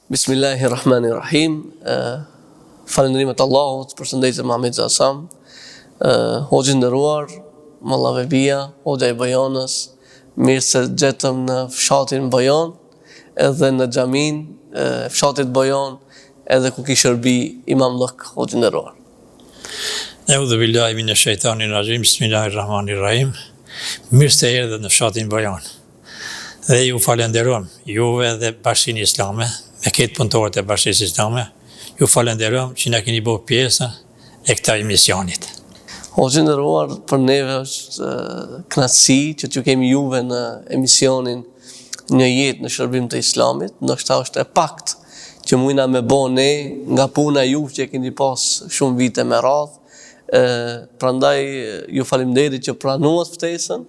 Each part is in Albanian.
Bismillahirrahmanirrahim. Falënderimet Allahut, përshëndetje Muhammed Zasam, hoxhë nderuar, Mallave Bia, hoxha i Bajanës, mirë se gjetëm në fshatin Bajan, edhe në xhamin fshatit Bajan, edhe ku ki shërbi Imam Lëk, hoxhë nderuar. Eudhu billahi minash shaitanir rajim, bismillahirrahmanirrahim. Mirë se erdhët në fshatin Bajan. Dhe ju falenderojmë, juve dhe Bashkinë Islame, me këtë punëtorët e Bashkisë Islame, ju falenderojmë që na keni bërë pjesë e këtij misionit. Hoxhë nderuar, për neve është kënaqësi që t'ju kemi juve në emisionin Një jetë në shërbim të Islamit, ndoshta është e pakt që mujna me bo ne nga puna juve që keni pas shumë vite me radhë. Prandaj ju faleminderit që pranuat ftesën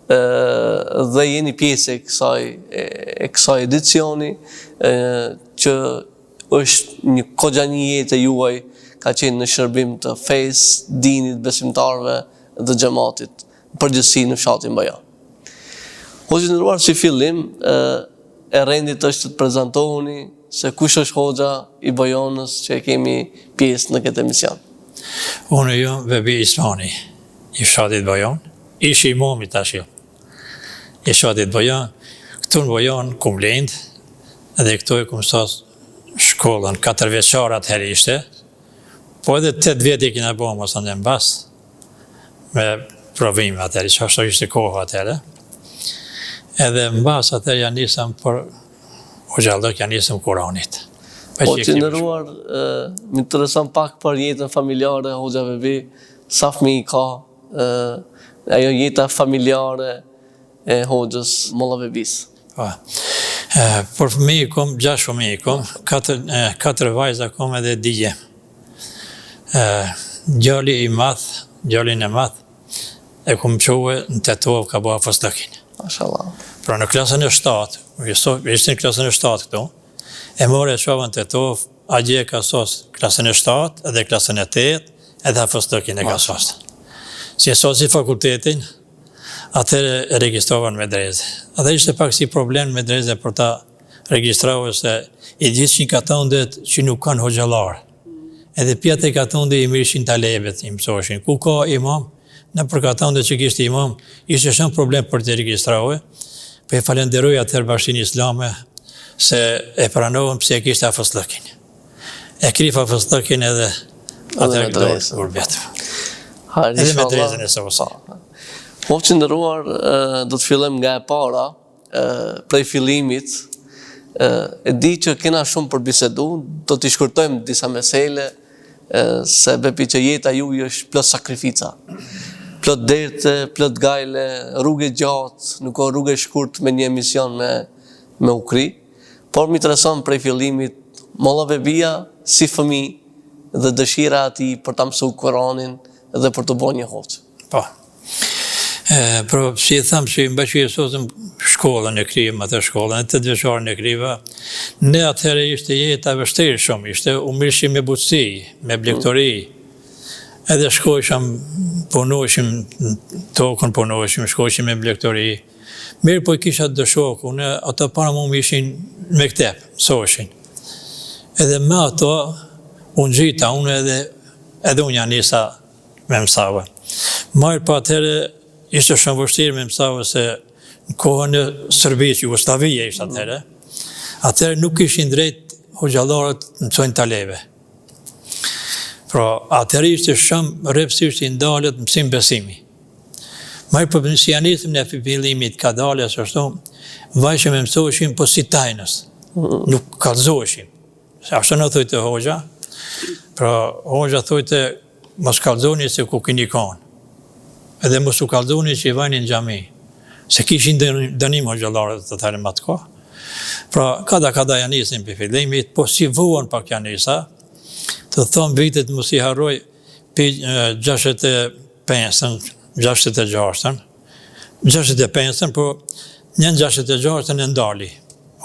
dhe jeni pjesë e kësaj edicioni që është një jetë e juaj ka qenë në shërbim të fesë, dinit, besimtarve dhe xhamatit përgjithësi në fshatin Bajan. Hoxhë nderuar, si fillim e rendit është të prezantohuni se kush është hoxha i Bajanës që kemi pjesë në këtë emision. Unë jam Vebi Ismani, i fshatit Bajan, ishi imam i tash i fshatit Bajan. Këtu në Bajan kum lend, edhe këtu e kum sas shkollën 4 vjeçare atëherë ishte, po edhe 8 vjet i kena bërë mos në mbas me provime atëherë, që ashtu ishte koha atëherë. Edhe mbas atëherë ja nisëm për hoxhallëk, ja nisëm Kuranit. Po që nderuar, më intereson pak për jetën familjare hoxha Vebi, sa fëmijë ka, ajo jeta familjare e hoxhës Molla Vebis. Për fëmijë kom, 6 fëmijë kom, 4 vajza kom edhe dije. Djalin e madh, e kom quhe në Tetov ka bëha fosllëkin. Mashallah. Pra në klasën e 7, ishte në klasën e 7 këtu, e more e qovën Tetov, a gje ka sos klasën e 7, edhe klasën e 8, edhe fosllëkin e ka sos. Si e sosi fakultetin, atëre e registrovan me dreze. Atë ishte pak si problem me dreze për ta registrove se i gjithë që ka tëndet që nuk kanë hoxhallar. Edhe pjatë e ka tëndet i mirishin talebet, i mësoshin. Ku ka imam, në për ka tëndet që kishte imam, ishte shumë problem për të registrove, për e falenderoj atër Bashkinë Islame se e pranohen pëse e kishte fosllëkin. E krifa fosllëkin edhe atër këdorë gurbet. Edhe me drezën e sosa. Hoxhë nderuar, do të fillojmë nga e para, prej fillimit, e di që kena shumë për bisedu, do t'i shkurtojmë disa mesele, se bepi që jeta ju është plot sakrifica, plot derte, plot gajle, rrugë gjatë, nuk ka rrugë shkurt me një emision me ukri, por më intereson prej fillimit Molla Vebia si fëmijë dhe dëshira ati për ta mësuar Kur'anin dhe për të bërë një hoxh. Po. Pro, si e thamë që mba që e sotëm shkollën e kriva, atë shkollën, 8 vjeçare e kriva, ne atëherë ishte jeta vështirë shumë, ishte umirshim me butësi, me blegtori, edhe shkojshëm, punoshim, tokën punoshim, shkojshim me blegtori, mirë po i kisha të shoku, ato para mu më ishin me ktep, mësoshin. Edhe me ato, unë gjita, unë edhe unë janë nisa me mësave. Marë pa atëherë, ishte shumë vështirë me mësave se në kohën e Serbisë, Jugoslavia ishte atëherë nuk ishin drejt hoxhallarët në mësojnë talebe. Pra, atëherë ishte shumë rrepsisht i ndalët mësim besimi. Marë për nësi janisëm në fillimit ka dalës ashtu, vajshëm e mësoheshim po si tajnës, nuk kallëzoheshim. Ashtu në thujtë hoxha, pra hoxha thujtë mos kallëzoni se ku keni kanë. Edhe mos u kallëzoni që i vajni në xhami, se kishin dënim hoxhallarët të tërë më të kohë. Pra, kada janë nisin për fillimit, po si vuan pak janë nisa, të thonë vitet mos i harroj për 65-ën, 66-ën, 65-ën, po një 66-ën e ndali.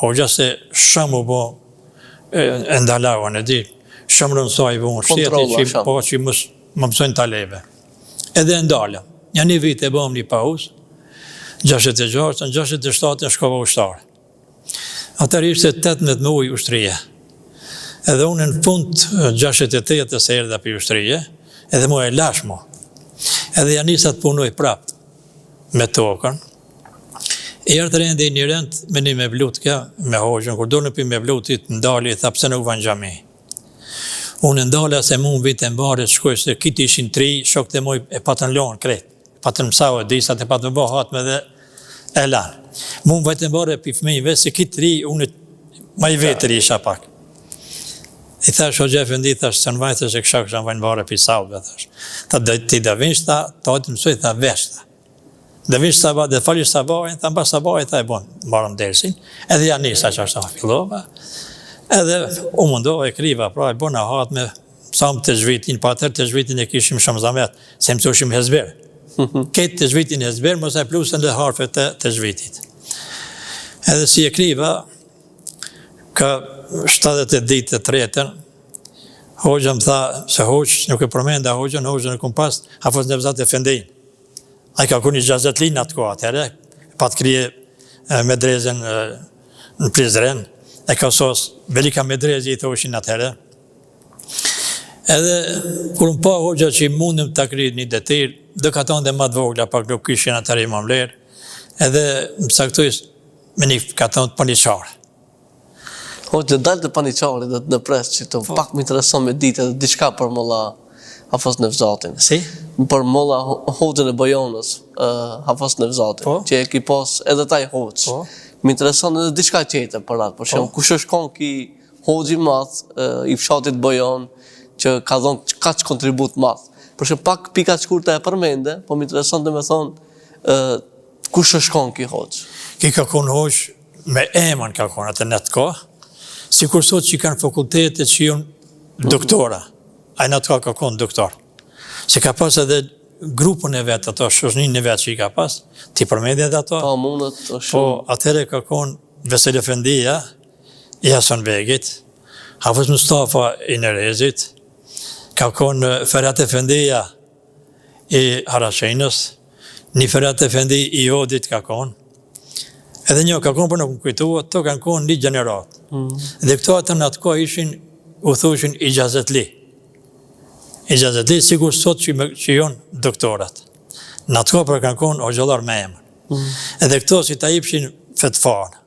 Hoxha se shumë u bo e ndalavan, e di, shumë rëmsoj vuan, shteti që po që më mësojnë talebe. Edhe ndalëm. Një vit e bëm një pauzë, 66-ën, 67-ën shkova ushtarë. Atër ishte 18 muaj ushtria. Edhe unë në fund 68 se erdha për ushtrie, edhe mu e lash mu. Edhe ja nisa të punoj prap me tokën. Erdhë rende një rend me një me blutka, me hoxhën, kur do në pi me blutit, ndali, tha pse në uvan gjami. Unë ndala se mu në vitë e mbarët, shkoj se kiti ishin 3, shok të moj e patën lonë kret, patën mësau e disat e patën bo hatme dhe e lanë. Mu në vitë e mbarët për fëmijëve, se kiti 3, unë ma i vetër isha pak. I thash, o Gjefendi, thash, se në vajtë se kësha në vajnë mbarët për saubë, thash. Tha, ti da vinsh, ta të mësoj, tha, vesh, tha. Dhe vish sabah, dhe falish sabahin, tha mba sabahin, tha e bon, marëm dersin, edhe ja nisa që ashtë ta fillova, edhe u mundohë e kriva, pra e bona hatë me samë të zhvitin, pa atër të zhvitin e kishim shumë zamet, se më të ushim hezber. Ketë të zhvitin hezber, mos e plusën dhe harfe të zhvitit. Edhe si e kriva, ka 70 ditë të tretën, hoxha më tha, se hoxh nuk e përmenda hoxhën e kumpas, hafos në vëzat e fendin. A i ka ku një 60 linë atë kohë atëherë, pa të krije medrezen në Prizren, e ka sos velika medrezi i thoshin atëherë. Edhe, kur më pa hoxha që i mundëm të krije një detir, dhe ka tonë dhe ma të vogla, pak nuk kishin atëherë i më mlerë, edhe më saktoj me një ka tonë të për një qarë. Hoxha, dalë të për një qarë dhe në presë që të pak më intereson me ditë edhe diçka për molla Hafos Nevzatin. Si? Për molla hoxhën e Bojonës, Hafos Nevzatin, që e ki pas edhe taj hoxhë. Më intereson edhe diçka qete për atë, për shumë, kush është konë ki hoxhë i mathë, i fshatit Bojon, që ka dhonë kaq kontribut mathë. Për shumë, pak pika shkurta e përmende, po më intereson dhe me thonë, kush është konë ki hoxhë? Ki ka konë hoxhë, me emën ka konë atë në të kohë, si kur sot që i kanë fakultetet që jonë doktora. A i në të ka konë doktor. Se ka pas edhe grupën e vetë, ato shoshnin e vetë që i ka pas, ti përmendje dhe ato. Po, mundët të shumë. Po, atëre ka konë Vesel Efendia, i Hasan Begit, Hafez Mustafa i Nerezit, ka konë Ferhat Efendia i Harashenës, një Ferhat Efendi i Odit ka konë, edhe një ka konë për nuk më kujtua, to kanë konë një gjenerat. Dhe këto atë në atë kohë ishin, u thushin i Gjazetli. I Gjazetli, sigur sot që jonë doktorat. Në atë kohë për kanë konë o gjallar me emën. Edhe këto si ta ipshin fetfarë.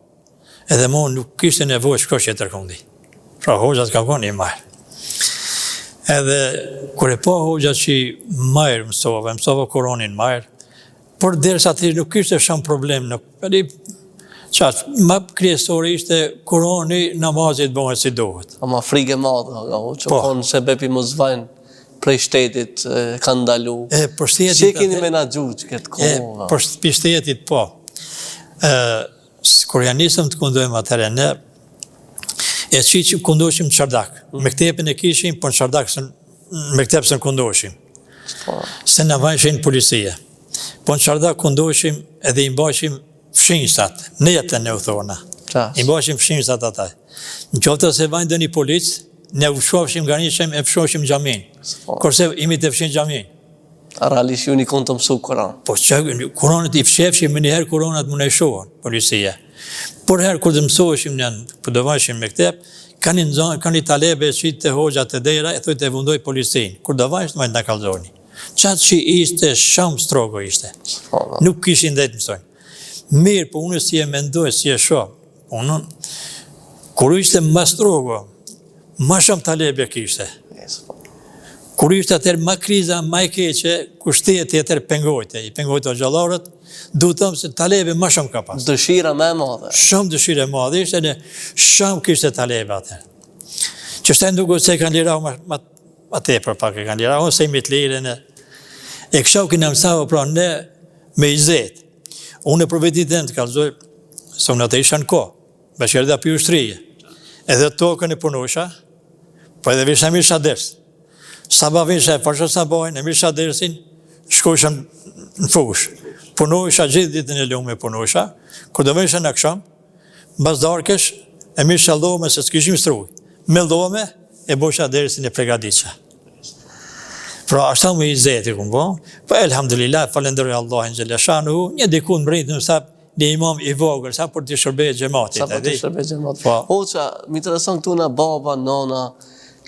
Edhe mu nuk kishte nevojë shkosh që të tërkundi. Pra hoxhat ka konë i majrë. Edhe kër e po hoxhat që majrë mësova Koronin majrë, por derisa ati nuk kishte shumë problem. Ma kryesore ishte Koroni namazit bëhet si dohet. Ama frike madhe, që konë se bepi më zvajnë prej shtetit kanë ndalu. Si e keni menagju që këtë kohë? Për shtetit, po. Kër janë nisëm të kundojmë atëre, ne e që kundoshim të Çardak. Me këtepin e kishim, por në Çardak me këtep se në kundoshim. Se në vajshin policia. Po në Çardak kundoshim edhe i mbashim fshinsat, ne jetën e u thona. I mbashim fshinsat ataj. Në qoftë se vajnë dhe një policë, ne u shofshim nga njëshem e fshoshim gjamin. Korse imi të fshin gjamin. A realisht ju një konë të mësu Koran? Po që Koranët i fshefshim, më njëherë Koranët më në shohën, policia. Por herë kur të mësoheshim njën, për dëvajshim me këtep, kanë një talebe që të hoxhat të dera, e thujtë e vundoj policinë. Kur dëvajsh të majtë në kalzoni. Qatë që ishte shumë strogo ishte. Nuk kishin dhe të mësojnë. Mirë, po unë si e mendoj, si e shumë. Unë, kur ishte më strogo, ma shumë talebe kishte. Kur ishte atër ma kriza, ma i keqe, kur shtetë atër pengojte, i pengojte o gjallarët, du të thëmë se talebe ma shumë ka pas. Dëshira me madhe. Shumë dëshira me madhe, ishte në shumë kishte talebe atër. Që shte ndugu se kanë lirau ma tepër pak e kanë lirau, se i mit lire në... E kësha u kina mësava pra ne me i zetë. Unë e për vetit dhe në të kalzoj, se unë atë isha në ko, bashkër dhe për ushtrije. Edhe tokën e punosha, po edhe visha mirë shaders. Sabah visha e përshë sabajnë, e mirë shadersin, shkojshëm në fush. Punosha gjithë ditën e lume punosha, kur do visha në aksham, bas darkesh, e mirë shaldohme se s'kishim struj. Meldohme, e bo shadersin e pregaditësha. Pra, ashta më i zeti këmë po, elhamdulillah, falenderoj Allahin Gjeleshanu, një dikun më rritë në sapë, një imam i vogël, sa për të shërbejë xhamatit. Sa për të shërbejë xhamatit. Po. Hoxha, më intereson këtu na baba, nona,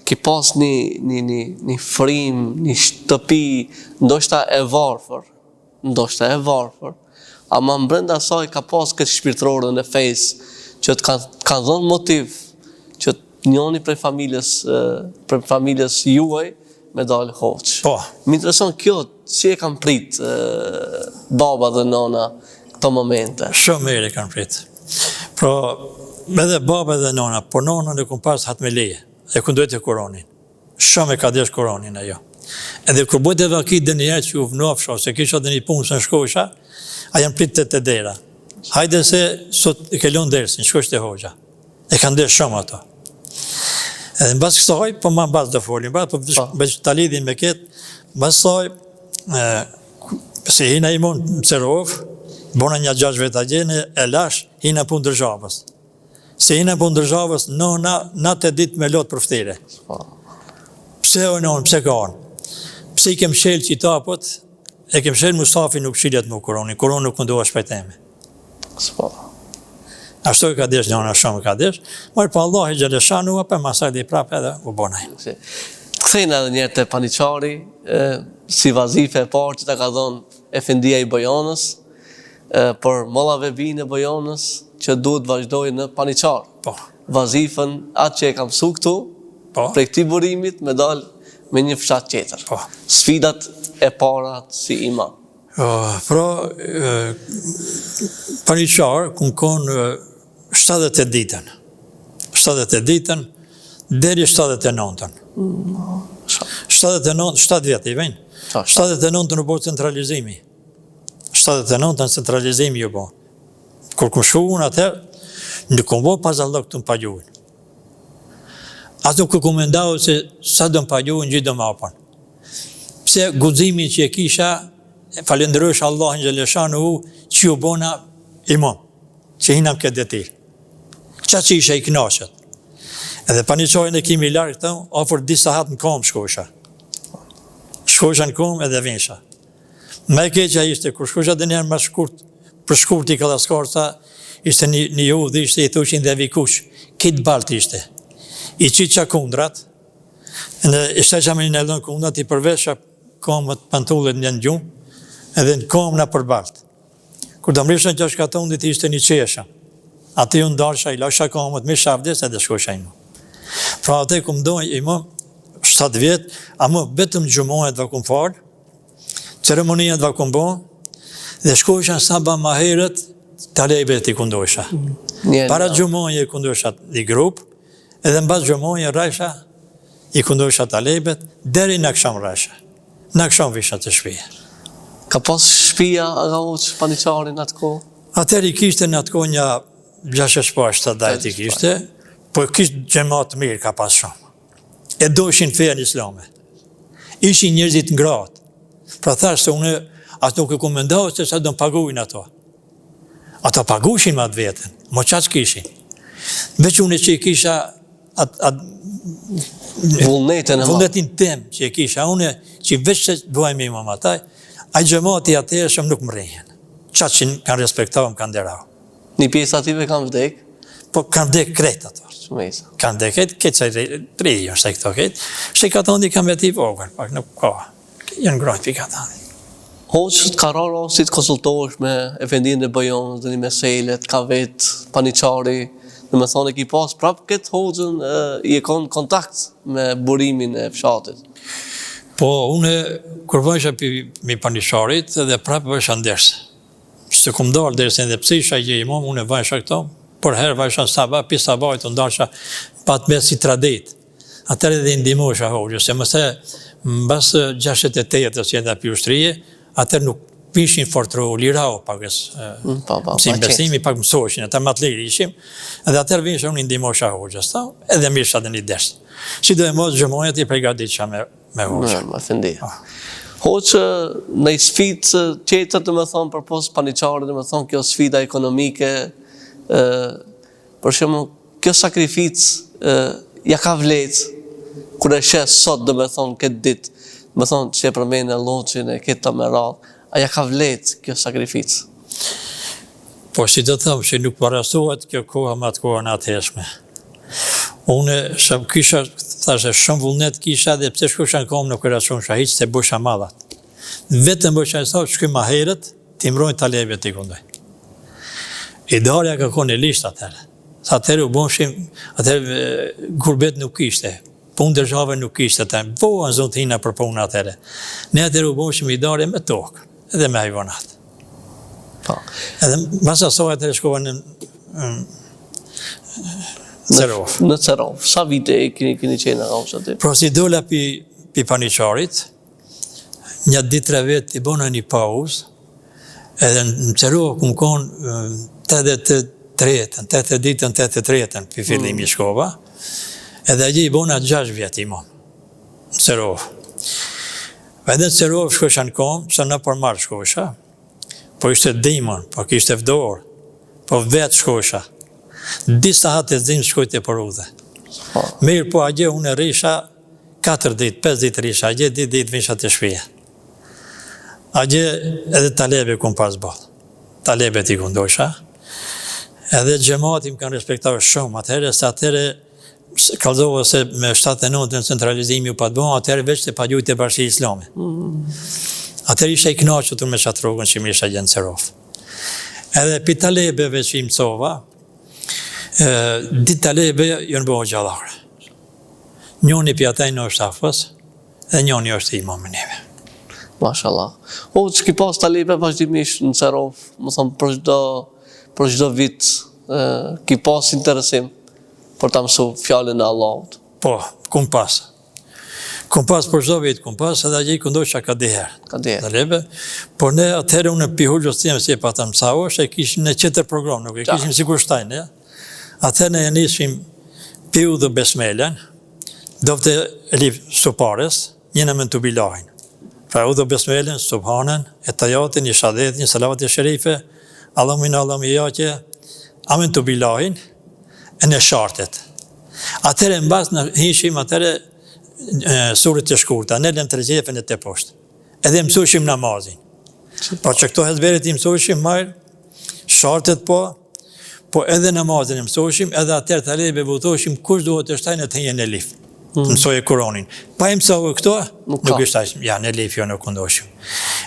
ki pas një frim, një shtëpi, ndoshta e varfër, ama brenda saj ka pas këtë shpirtërorën e fesë, që të ka dhënë motiv që njëri prej familjes juaj me dalë hoq. Po. Më intereson kjo, si e kanë prit baba dhe nona këto momente? Shumë mirë e kanë prit. Pra, edhe baba dhe nona, por nona në kumë pas hatmeleje, e këndojt e Kuranin. Shumë e ka desh Kuranin ajo. Edhe kur bëjt e vakit dhe njerë që u vnofsha, ose kisha dhe një punë së në shkosha, a janë prit të dera. Hajde se sot e kelon dersin, shkosh të hoxha. E kanë desh shumë ato. Edhe në basë kësaj, po ma në basë dhe folim, për të lidhin me ketë, në basë kësaj, se hina i mund në Cerov, bona një 6 veta gjene, e lash, hina punë dërgjavës. Se hina punë dërgjavës, nona, natë e ditë me lotë për ftire. Pse o nonë, pse ka anë? Pse i kem shelë qitapët, e kem shelë Mustafi nuk shiljet mu Kurani nuk mundoha shpejteme. Ashtu e ka desh njëna shumë ka desh, marë pa Allah i gjeleshanu, për masaj dhe i prapë edhe u bonaj. Kthejnë edhe njerë të paniqari, si vazife e parë që ta ka dhonë Efendia i Bojanës, për mollave binë e Bojanës, që duhet vazhdoj në paniqar. Po. Vazifën atë që e kam su këtu, prej këti burimit me dalë me një fshat tjetër. Po. Sfidat e parat si imam. Pra, paniqar, kënë konë 70 ditën. 70 ditën, deri 79-ën. 7 vjetë i vejnë. 79-ën u bërë centralizimi. 79-ën centralizimi u bërë. Kur këmë shuhun atër, në këmë bërë pazallok të më pagjuhin. Ato këmë ndau se sa do më pagjuhin, gjithë do më apën. Pse guximi që e kisha, falenderojsh Allahin Gjeleshanu që u bona imam, që hinam këtë detir. Qa që isha i knaqët. Edhe paniqojnë e kimi largë këta, ofër disa hatë në kom shkosha. Shkosha në kom edhe vinsha. Me keqja ishte, kur shkosha dhe njerë më shkurt, për shkurt i Kalaskarta, ishte një udhë, ishte i thushin dhe vikush, kitë balt ishte. I qitë qa kundrat, në ishte që me një nëllon kundrat, i përvesha komët pantullet një në gjumë, edhe në komë në përbalt. Kur të mrishën që shkatondit ishte një qesha, atë ju ndarësha, i lasha komët, mi shavdes edhe shkosha i mu. Pra atë e këmë dojnë, i më 7 vjetë, a më betëm gjumohet dhe këmë falë, ceremoniat dhe këmë bon, dhe shkosha në saba ma herët, talebet i këndosha. Para gjumohet i këndosha i grupë, edhe në basë gjumohet rajsha, i këndosha talebet, deri në kësham rajsha. Në kësham visha të shpije. Ka pas shpia nga uqë paniqarin atë ko? Atër i kishte në atë ko një 6-7 dajt i kishte, po kishte gjematë mirë ka pas shumë. E doshin feja në islame. Ishin njerëzit ngratë. Pra thashtë se une, atë nuk e komendohë se sa do në paguin ato. Ato pagushin me atë vetën, mo qatë kishin. Veç une që i kisha vullnetin tem që i kisha, une që veç që duajme imam ataj, a i gjemati atë shumë nuk më rejhen. Qatë që kanë respektavë, më kanë derau. Një pjesë ative kanë vdek? Po kanë vdek kretë ato. Kanë vdek këtë që i trijën, shte këto këtë. Shte ka tonë di kanë veti vogër, pak nuk ka. Janë grojnë për ka tonë. Hoqë ka raro si të konsultohesh me Efendin e Bojanës dhe një meselet, ka vetë paniqari, në me thonë e ki pas prapë këtë hoqën i e konë kontakt me burimin e fshatit. Po, une, kur vajsha mi paniqarit, edhe prapë vajsha ndërse. Së këmë dalë dërse dhe pse isha i imam, une vajsha këto, por herë vajsha në sabah, pi sabahit të ndarësha patë me si tradit. Atër edhe ndimosha hoqës, se mëse në basë 68 që jetë api ushtrije, atër nuk pishin fortru lirao pakës, si besimi pak mësoshin, atër matë lirë ishim, edhe atër vishë unë ndimosha hoqës, edhe mirësha dhe një deshtë. Si do e mos gjëmonjët i pregaditësha me hoqë. Më thëndia. Hoqë, në i sfitë qetër të me thonë, për posë paniqarë, të me thonë kjo sfida ekonomike, për shumë, kjo sakrificë, ja ka vletë, kur e shes sot dhe me thonë këtë ditë, me thonë që e përmene loqin e këtë të me radhë, a ja ka vletë kjo sakrificë? Po si të thëmë që nuk parastohet kjo koha më atë koha në atëhershme. Une kisha, thashe, shumë vullnet kisha dhe pse shkusha në komë në operacion shahit se bësha madhat. Vetëm bësha e thot, shkuj ma herët, ti mrojnë talebet t'i kundoj. Idarja ka kone lisht atëherë. Atëherë u bonshim, atëherë gurbet nuk ishte, punë dërgjave nuk ishte, voha në zonë të hina për punë atëherë. Ne atëherë u bonshim idarja me tokë, edhe me hajvanat. Edhe mas asoj atëherë shkova në Cerov. Në Cerov. Sa vite keni qenë në Raush aty? Pra si dola pi paniqarit, një 2-3 vetë i bona një pauzë, edhe në Cerov ku më konë 8 ditën, 83 për fillimi shkova, edhe gjë i bona 6 vjetë i mon, në Cerov. Edhe në Cerov shkosha në komë, që në përmarë shkosha, po ishte dimon, po kishte vdorë, po vetë shkosha. Disa hatë e zimë shkojtë e për udhe. Mirë po a gjë unë risha 4 ditë, 5 ditë risha, a gjë 10 ditë visha të shpija. A gjë edhe talebe këmë pas balë. Talebe t'i këndosha. Edhe gjemati më kanë respektarë shumë atëherë, se atëherë kalzova se me 79 në centralizimi u pa të bon, atëherë veç të pa gjujtë e bashkë islami. Atëherë isha i knaqëtur me qatë rogën që më isha gjenë Cerov. Edhe pi talebeve që i mësova, ditë talebe jënë bëho gjallare. Njoni pi ataj në është hafës, dhe njoni është imam neve. Mashallah. O, që ki pas talebe vazhdimisht në Cerov, më thëmë për çdo vit, ki pas interesim për të mësu fjallën e Allahut. Po, kum pas. Kum pas për çdo vit, kum pas, edhe gjej këndoshja ka diherë. Ka diherë. Talebe, por ne atëherë unë pi hoxhës tim si e pa të mësao, e kishim në qëtër program, nuk e kishim sikur shtajnë, atëherë ne njësim piu dhe besmelen, dovte liv supares, njëna me në të bilahin. Pra u dhe besmelen, subhanen, e tajatin, i shadetin, i salavat e sherife, alamin, alamin, jaqe, amen të bilahin, e në shartet. Atëherë në basë në hishim, atëherë surit të shkurta, në lëm të rëgjefen e të poshtë. Edhe mësushim namazin. Pa që këto hezberit i mësushim, marë, shartet po edhe namazin e mësoshim, edhe atër të alebe votoshim kush duhet të shtajnë të hinje në lif. Mësoj e Kuronin. Pa i mësove këto, nuk ishtajshim. Ja, në lif jo nuk këndoshim.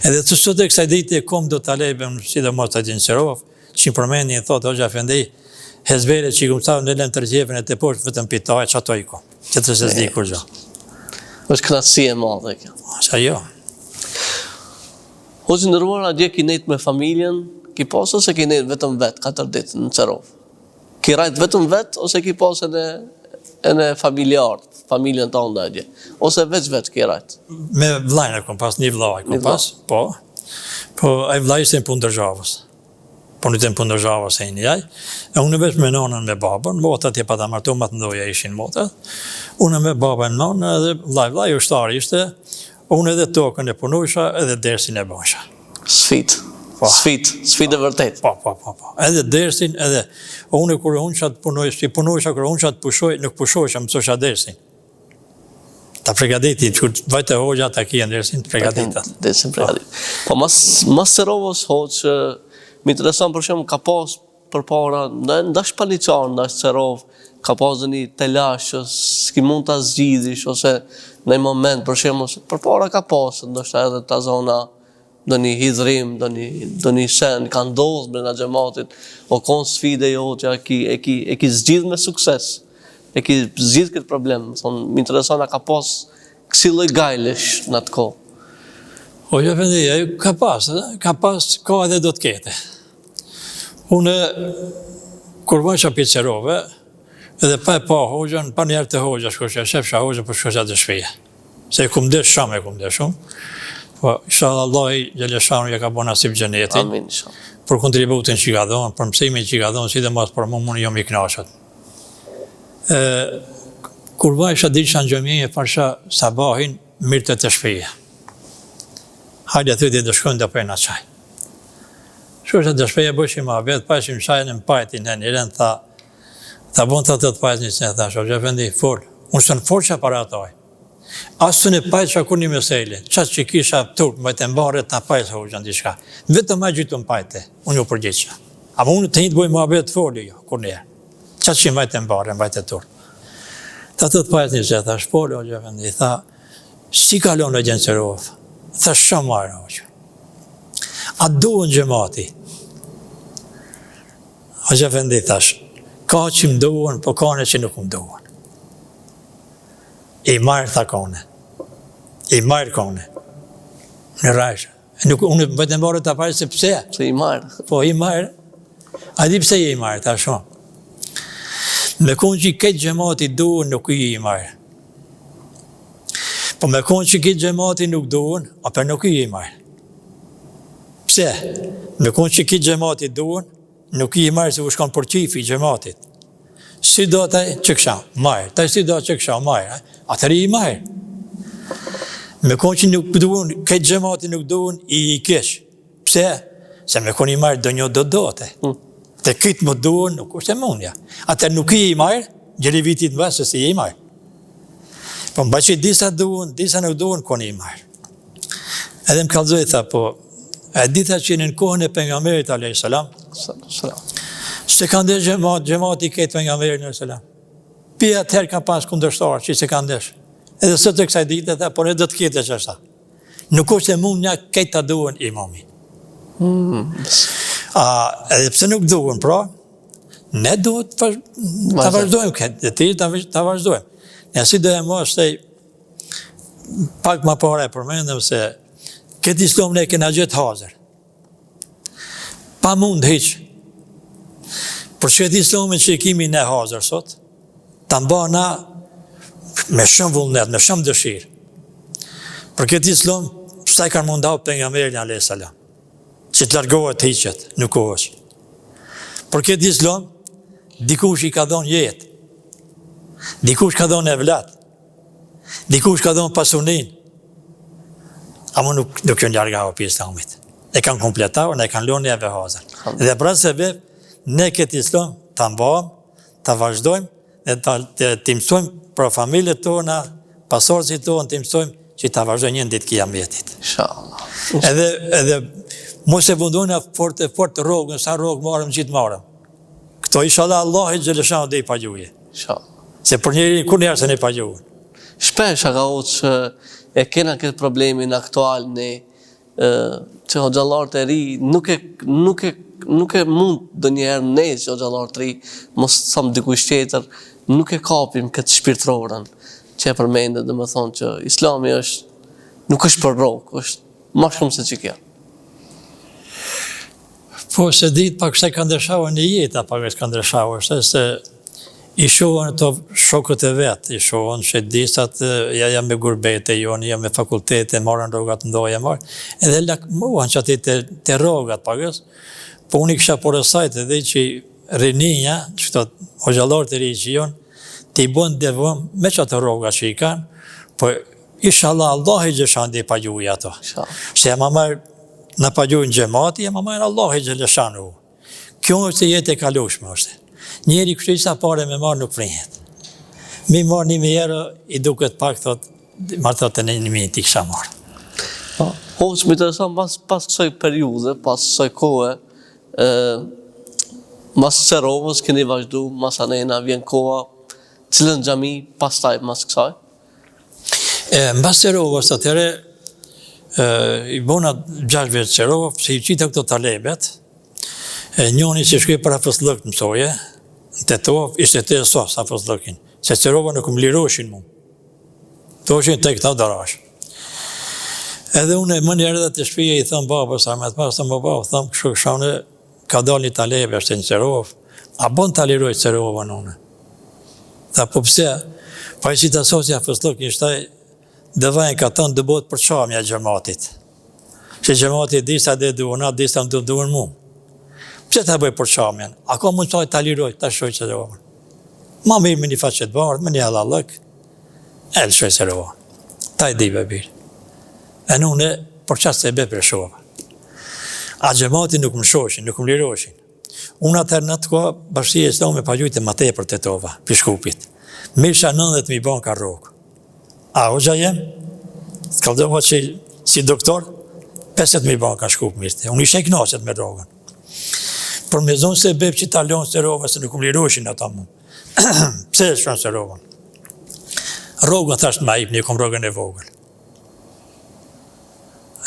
Edhe të sot e kësaj dite e kom do të alebe, si dhe mos të gjenë Cerov, që i përmeni e thotë, Hoxha Efendi, hezberit që i këmësavë në lem të rëgjefen e të poshtë, vetëm pitaj, që ato i ko. Që të se zdi kur gjo. është knatësi e madhe kjo. Qa jo. Hoxhë ndëruar, a dje ki nejtë me familjen, ki pas ose ki nejtë vetëm vetë, 4 ditë në Cerov? Ki rajtë vetëm vetë, ose ki pas e në familjartë, familjen të onda dje? Ose veç ki rajtë? Me vlajnë e kom pas, një vlaj kom pas, po e vlaj ishte në punë dërgjavës. Po në të në punë dërgjavës e një jaj. E unë veç me nonën me babën, motat je pa ta martu, ma të ndoja ishin motat. Unë me babën nonë, edhe vlaj ushtari ishte, unë edhe tokën e punusha, edhe dersin e bësha. Sfit e vërtet. Po. Edhe dersin, edhe unë kërë unë qatë punoj, si punusha kërë unë qatë pushoj, nuk pushojsha, mësosha dersin. Ta pregaditit, që vajtë e hoxha, ta kien dersin, pregaditat. Dersin pregadit. Po mas Cerovës hoqë, më intereson për shumë, ka pas për para, ndash paliqar, ndash Cerov, ka pas dhe një telash, s'ki mund të zgjidhish, ose në një moment, për shumë, për para ka pas, ndashta edhe të zona, do një hidhrim, do një sen, ka ndodhë me në gjematit, o konë sfide jo, që e ki zgjidh me sukses, e ki zgjidh këtë problem, më intereson, a ka pas kësi lloj gajlesh në atë kohë. O, jo, Efendi, ka pas, ka edhe do të kete. Unë, kur vënësha për Cerove, edhe pa e pa hoxhën, pa njerë të hoxhë, shkosha, shefsha hoxhë, për shkosha të shpije. Se e kumë desh shumë, po, inshallah, Allahi Gjeleshanu ja ka bo nasip gjenetin. Amin, inshallah. Për kontributin që ka dhonë, për mësimin që ka dhonë, si dhe mas për më jom i knashat. Kur vënësha disha në gjëmije, farsha sabahin, mirë të shpije. Hajde të të shkojnë dhe për në qaj. Shkojnë të shpeje bëshim a vetë, pashim qajnë në pajtin e njëren, tha bon të pajtë njësë një, tha Hoxha Efendi, fol. Unë së në fol që para ataj. Asë të në pajtë që kur një meseli, qatë që kisha turp, më të mbarët në pajtë hoxha në dishka. Vetëm ma gjithu në pajtë, unë ju përgjithësha. A më unë të një të bojë muhabet të foli, jo, kur njerë. Qatë që mbajt e mbarë, mbajt e turë. Ta të pajt një që, tha, shpoli, o Gjefendi, tha, si kalon e gjenë Cerov? Tha, shumë marë, o që. A duhen gjemati? O Gjefendi, thash, ka që më duhen, po kane që nuk më duhen. I marë, tha kone. I marë kone. Në rajshë. Unë bëjtë në barë të apajtë se pse? Se i marë. Po, i marë. A di pse i marë, ta shumë. Me konë që i këtë gjemati duhen, nuk i marë. Po me konë që këtë gjemati nuk duhen, apër nuk i marë. Pse? Me konë që këtë gjemati duhen, nuk i marë se u shkon për qifi i gjematit. Si do të që kësha, marë. Taj si do që kësha, marë. Atër i marë. Me konë që nuk duhen, këtë gjemati nuk duhen, i kishë. Pse? Se me konë i marë do një do-dote. Të këtë më duhen, nuk është e mundja. Atër nuk i marë, gjeri vitit më basë, se i marë. Po më që disa duhen, disa nuk duhen, konë i marë. Edhe më kalzoj, tha, po, e dita që në kohën e pejgamberit a.s. Se kanë desh gjemati këtë pejgamberit a.s. Pia të herë ka pas kundërshtarë, që se kanë desh. Edhe së të kësaj dite, tha, por e do të kete që është ta. Nuk është e mund një këtë të duhen imami. Edhe pse nuk duhen, pra, ne duhet të vazhdojmë këtë, dhe ti të vazhdojmë. Nësi do e më është pak më pare e përmendëm se këtë islam ne kena gjithë hazër. Pa mund heqë. Për këtë islamin që i kimi ne hazër sot, të mba na me shumë vullnet, me shumë dëshirë. Për këtë islam, sa i kanë mundau pejgamberin a.s. që të largohet heqet, nuk është. Për këtë islam, dikush i ka dhonë jetë, dikush ka dhonë evlat, dikush ka dhonë pasunin, ama nuk janë largahur për islamit. E kanë kompletahur, ne kanë lënë neve hazër. Dhe pra se ne këtë islam të mbajmë, të vazhdojmë, dhe të mësojmë për familjet tona, pasorësit tonë, të mësojmë që të vazhdojmë një ditë kiametit. Inshallah. Edhe mos e vundojna fort rrogën, sa rrogë marëm, gjithë marëm. Këto inshallah Allah i Gjeleshanu dhe i pagjuje. Inshallah. Se për njëri, kur njerë se ne pagjuje. Shpesh ka që e kena këtë problemin aktual ne, që hoxhallarët e ri nuk e mund dë njerë ne që hoxhallarët e ri, mos thëmë dikush tjetër, nuk e kapim këtë shpirtërorën që e përmendet, dhe më thonë që islami nuk është për rrogë, është ma shumë se që kjo. Po se ditë pak se ka ndryshuar në jetë, pak se ka ndryshuar, se i shohën të shokët e vetë, i shohën që disat, jam me gurbete jonë, jam me fakultete, marën rrogat ndoja marë, edhe lakmuan që ati të rrogat pakës, po unë i kësha porësajt edhe që rininja, që të hoxhallarët e ri që jonë, të i bënë devëm me që të rrogat që i kanë, po inshallah Allah i Gjeleshanu dhe i pagjuj ato. Se jam marë në pagjuj në gjemati, jam marë Allah i Gjeleshanu. Kjo është jetë e kalushme është. Njeri kështu sa pare me marë nuk frihet. Mi marë një mjerë, i duket pak, marë thotë në një minit i kësha marë. Hoqë, më interesant, pas kësoj periude, pas kësoj kohë, mas Cerovës këni vazhdu, mas anena, vjen koha, cilën gjami, pas taj, mas kësaj? Mbas Cerovës, atëre, i bona 6 vjetë Cerovë, se i qita këto talebet, njoni që shkoj për hafëzllëk mësoje, të Tetov, ishte të sos hafëzllëkin, se Cerova nuk më liroshin mu. To është të këta darash. Edhe unë më njerë dhe të shpije i thëmë babës, Ahmet pas të më babë, thëmë kështu këshane, ka dal një talebe është në Cerovë, a bon të liroj Cerovë në une. Tha po pse, pa i që të sosja hafëzllëkin, ishtaj, dhe vajnë ka tënë dëbot për qamja gjematit. Që gjematit disa dhe duonat, disa më duon mu. Pse të bëj për qamjen? A ka mund të liroj, të shoj Cerovën. Ma mirë me një faqet bardë, me një halallëk, e lë shoj Cerovën. Ta i dive birë. E nune, për qasë se be për shovë. A gjemati nuk më shoshin, nuk më liroshin. Unë atër në të koha, bashkësia islame pagjujtë ma te për Tetova, për shkupit. Misha 90.000 ban ka rogë. A hoxha jem, të kaldoha që si doktor, 50.000 ban ka shkup mirëte. Unë ishe i knaqet me rogën. për me zonë se bep që ta lonë se rova, se nuk më liroshin ata mu. Pse e shronë se rovën? Rogën thashtë ma ipë, një kom rogën e vogël.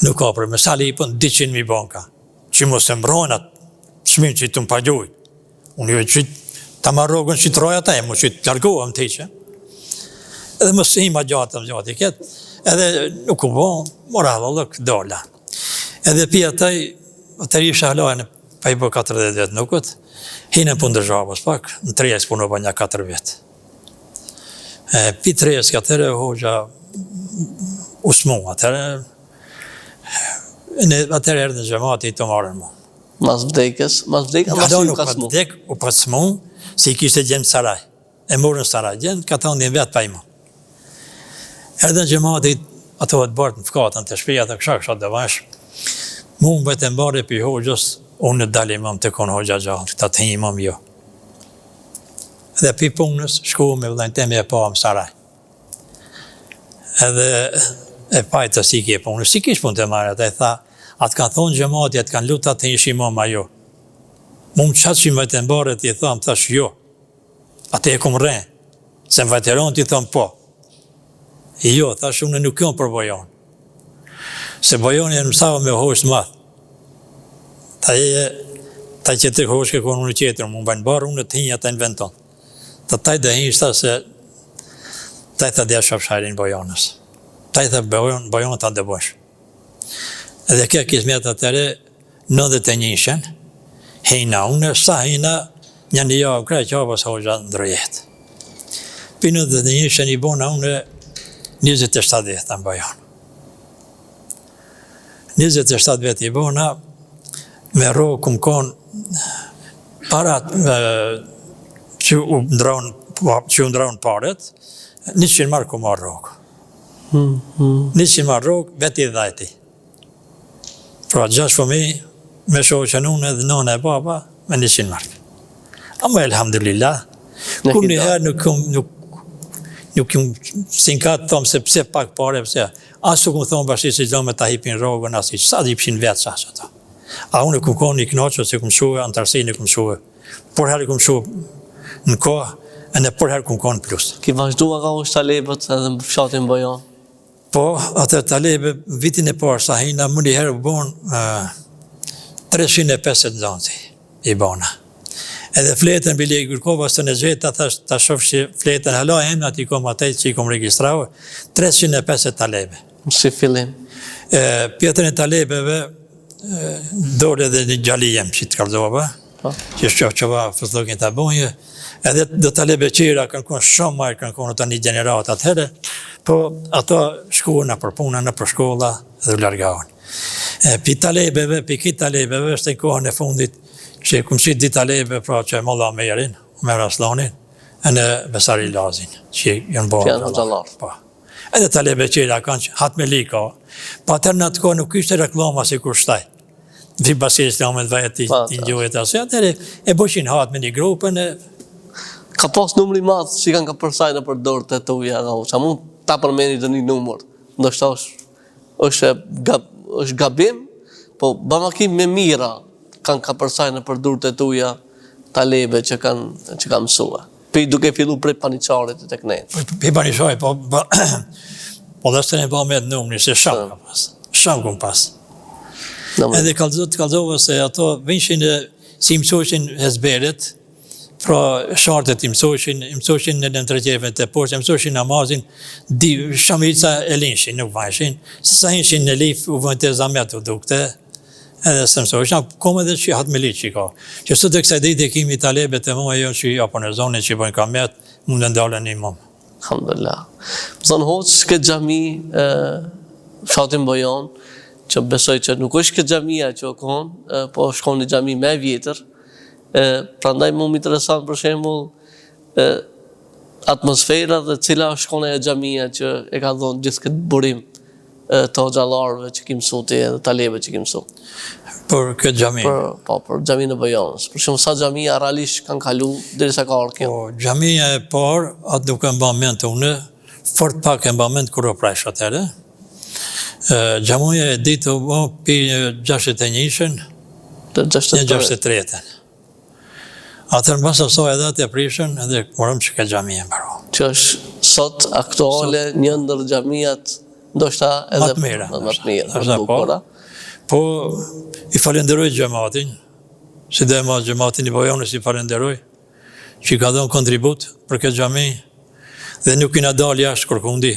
Nuk ka për, me sali ipën 200.000 banka, që mos e mbrojnë atë shmin që i të më pagjoj. Unë jo që ta ma rogën që të roja ta e, mu që të largohëm të iqë. Edhe më së ima gjatëm i ketë, edhe nuk u bon, mora lëk, dola. Edhe pia taj, të rishë halajnë, pa i bë 40 vetë nukët, hinën punë dërzhabës pak, në trejes punë bë një 4 vetë. Pi trejes këtëre, hoxha usmu, atëre erdhë në gjemati i të marrën mu. Mas vdekës, mas si u ka smu. Vdek, u pa smu, si i kishte gjemë saraj. E morën saraj, gjemë, ka thonë një vetë pa i mu. Erdhë në gjemati, ato e të bërtë në fkatën të shpija të kësha dhe vash. Mu më bëjtë e mbarë për hoxhës, unë dali imam të konë hoxha gjallë, ta të imam jo. Edhe për punës, shku me vëllajnë temi e pa më saraj. Edhe e pajtë të si kje punës, si kish punë të marrë, atë e tha, atë kanë thonë gjemati, atë kanë lutat të ish imam a jo. Mu më qatë që më bëjtë e mbarë, të i thamë, thash jo. Atë e kumë rrenë, se më vajteron të i thamë po. Jo, thash unë nuk jom për bojon. Se bojoni e në mësava me hoshtë mathë. Ta që të hoshtë këkonë unë qetërë, më bëjnë barë unë të hinja të inventon. Taj dhe hinjështa se taj të dhe shafshajrin bojonës. Taj të bojon të ndëbosh. Edhe kja kismet atëre 91-shën, hejna unë, sa hejna një javë kraj qabës hoxha ndërjet. Për 91-shën i bona unë 27 vjetë të bojon. 27 vjetë i bona, me rogë këmë konë parat që u ndronë paret, 100 marë ku marë rogë. 100 marë rogë, veti dhajti. Pra 6 fëmi, me shoqën unë edhe nëna e baba, me 100 marë. Amo elhamdulillah, kur njëherë nuk këmë sinkat thomë se pse pak pare, pse, asu këmë thomë bashkë si do me ta hipin rogën, asë sa dhipshin vetë sa që ta. A unë këmë konë një knoqë, se këmë shuë, antarësinë këmë shuë, por herë këmë shuë në kohë, e në por herë këmë konë plus. Ki vazhdua ka është talebët edhe më fshatin bojon? Po, atë talebe, vitin e parë, sa hina, më një herë u bonë 350 zanti i bona. Edhe fletën bile i Gurkova së në gjeta, ta shofë që fletën hala e emnat i kom atej që i kom registrau, 350 talebe. Si fillim? Pjetën e talebeve, dore dhe një gjalijem që të kaldova, që shqova fëthokin të abonje, edhe do talebe qira kanë konë shumë marë, kanë konë të një generat atëherë, po ato shkuën në për puna, në për shkolla dhe u largahën. Pi talebeve, pi kitë talebeve, është e kohën e fundit, që këmë qitë di talebe, pra që e Molla Merin, Omer Aslanin, e në Besari Lazin, që jënë bërë. Që janë hoxalar. Edhe talebe qira kanë që hatë me lika, pa atër në atë kohë nuk ishte reklama si kur shtaj. Vi basi islamet vajti të njëjët asë, atër e bëshin hatë me një grupën e... Ka pas numri madhë që kanë ka përsajnë për dorë të të uja, që mund ta përmeni të një numër, ndoshta është gabim, po bamakim me mira kanë ka përsajnë për dorë të të uja talebe që kanë mësua. Për duke fillu prej paniqarit të kënejnë. Për paniqarit, po dhe së të një ba me të numri, se shumë ka pas. Shumë këm pas. Edhe kalzove se ato vinshin si mësoshin hezberit, pra shartet i mësoshin në tregjerve të poshtë, mësoshin namazin, shamica e linshin, nuk vajshin, se sa hinshin në lif, u vënd të zamet u dukte, edhe së mësoshin, kome dhe që hatë me liqë që ka. Që sot e kësa ditë e kimi talebet e mua jo që apo në zonin që bëjnë kamet, mund të ndalën një mumë. Alhamdulillah. Mësën hoqë këtë gjami fshatin bojon, që besoj që nuk është këtë gjamia që o konë, po shkon një gjami me vjetër, prandaj mu më interesant për shembull atmosfera dhe cila është shkona e xhamia që e ka dhënë gjithë këtë burim të hoxhallarëve që ki mësu ti edhe talebe që ki mësu. Për këtë xhami. Për xhamin e Bojonës. Për shembull sa xhamia realisht kanë kalu derisa ka ardhur kjo. Po xhamia e parë atë nuk e mbaj mend unë, fort pak e mbaj mend kur u prash atëre. Xhamia e ditë u pi 61-shën, 63-ën. Atër në basë asoj edhe të prishën edhe morëm që ka xhamia mbaro. Që është sot aktuale një ndër xhamiat ndoshta edhe Më të mira. më të mira, Është bukura. Po i falenderoj xhamatin, si dhe ma xhamatin i Bojanës i falenderoj, që i ka dhënë kontribut për këtë xhami dhe nuk i na dal jashtë kërkundi.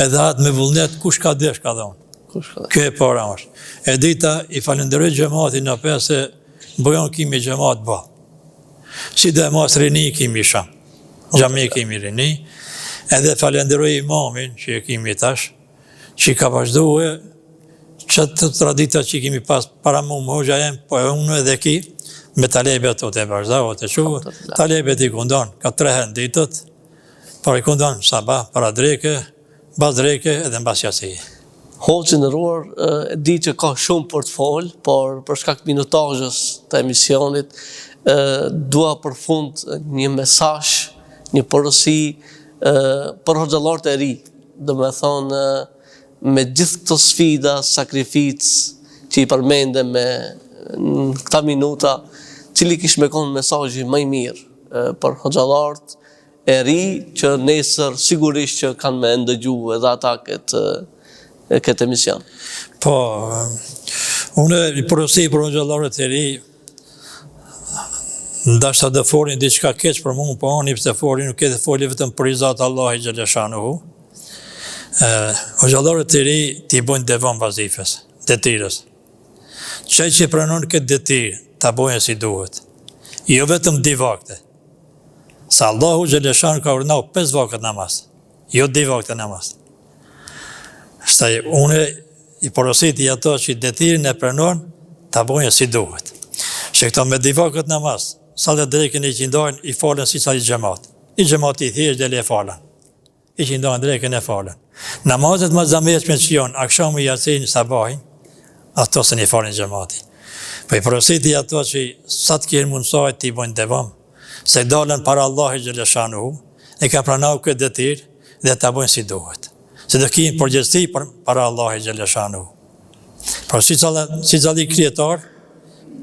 Edhe atë me vullnet kush ka desh ka dhënë. Kjo e para është. E dita i falenderoj xhamatin në pesë se Bojan kimi xhamat ba. Si dhe mas rini kimi sham. Xhami kimi rini. Edhe falenderoj imamin që e kimi tash, që ka vazhduhe që të tradita që kemi pas para mu më hoxha jem, po e unë edhe ki, me talebet të të vazhdohe, të quë, talebet i kundon, ka 3 herë ditët, por i kundon sabah, para dreke, bas dreke, edhe në bas jasi. Hoxhë nderuar, e di që ka shumë për të folë, por për shkak minutazhës të emisionit, dua përfund një mesazh, një porosi për hoxhallarët e ri, do me thonë me gjithë këto sfida, sakrificë që i përmende me në këta minuta, cili kish me konë mesazhi më i mirë për hoxhallarët e ri që nesër sigurisht që kanë me ndëgju edhe ata këtë emision. Po, unë i porosi për hoxhallarët e ri, ndashta dhe folin diçka keq për mua, po oni pse folin nuk e foli vetëm për izat Allah i xhaleshanuhu. Hoxhallarët e ri t'i bojnë devam vazifes, detirës. Qaj që pranon këtë detirë, t'a bojnë si duhet. Jo vetëm 2 vakte. Sa Allahu xhaleshanuhu ka urdhëruar 5 vakte namaz, jo 2 vakte namaz. Shtaj, une i porosit i ato që detirën e pranon, t'a bojnë si duhet. Që këto me 2 vakte namaz, sa dhe drejken i qindojnë, i falen si sa i xhamat. I xhamat i thjesht dhe le falen. I qindojnë drejken e falen. Namazet më zamesh me qion, akşamı yasin sabahin, ato se një falin xhamati. Po i porositi ato që sa të kjerë mundësojt t'i bojnë devam, se dalën para Allahi xhaleshanuhu, e ka pranau këtë detir dhe t'a bojnë si duhet. Se do kinë përgjithësi para Allahi xhaleshanuhu. Por si cali krijetar,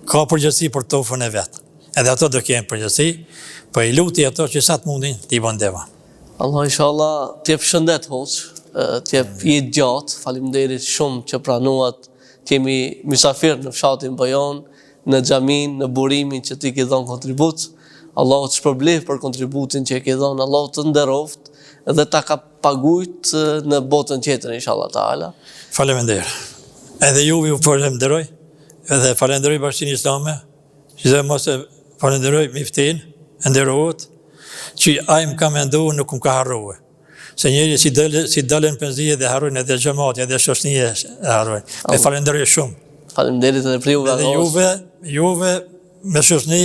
ka përgjithësi për tofën e vetë. Edhe ato do kinë përgjithësi, po i luti ato që sa të mundin t'i bojnë devam. Allah inshallah t'jep shëndet hoxh, t'jep jetë gjatë, faleminderit shumë që pranuat, t'jemi mysafir në fshatin Bojan, në xhamin, në burimin që ti ke dhënë kontribut. Allah të shpërblet për kontributin që e ke dhënë, Allah të nderoft dhe ta ka pagujt në botën tjetër inshallah taala. Faleminderit. Edhe juve ju falenderoj, edhe falenderoj Bashkinë Islame, që dhe mos e falenderoj Miftin, nderohet, që ajmë ka mendu nuk më ka harruhe. Se njeri si dalën penzije dhe harrujnë edhe xhamati, edhe shoqënia e harrujnë. Me falenderoj shumë. Faleminderit edhe për juve. Edhe juve me shoqëni,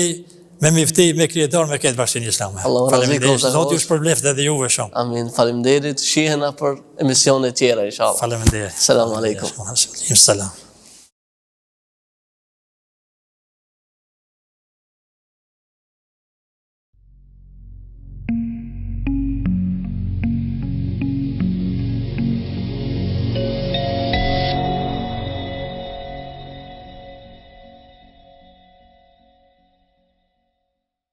me Mifti, me krijetar, me këtë Bashkinë Islame. Faleminderit. Zoti ju shpërbleft edhe juve shumë. Amin. Faleminderit. Shihena për emisione tjera inshallah. Faleminderit. Selam aleikum. Salam.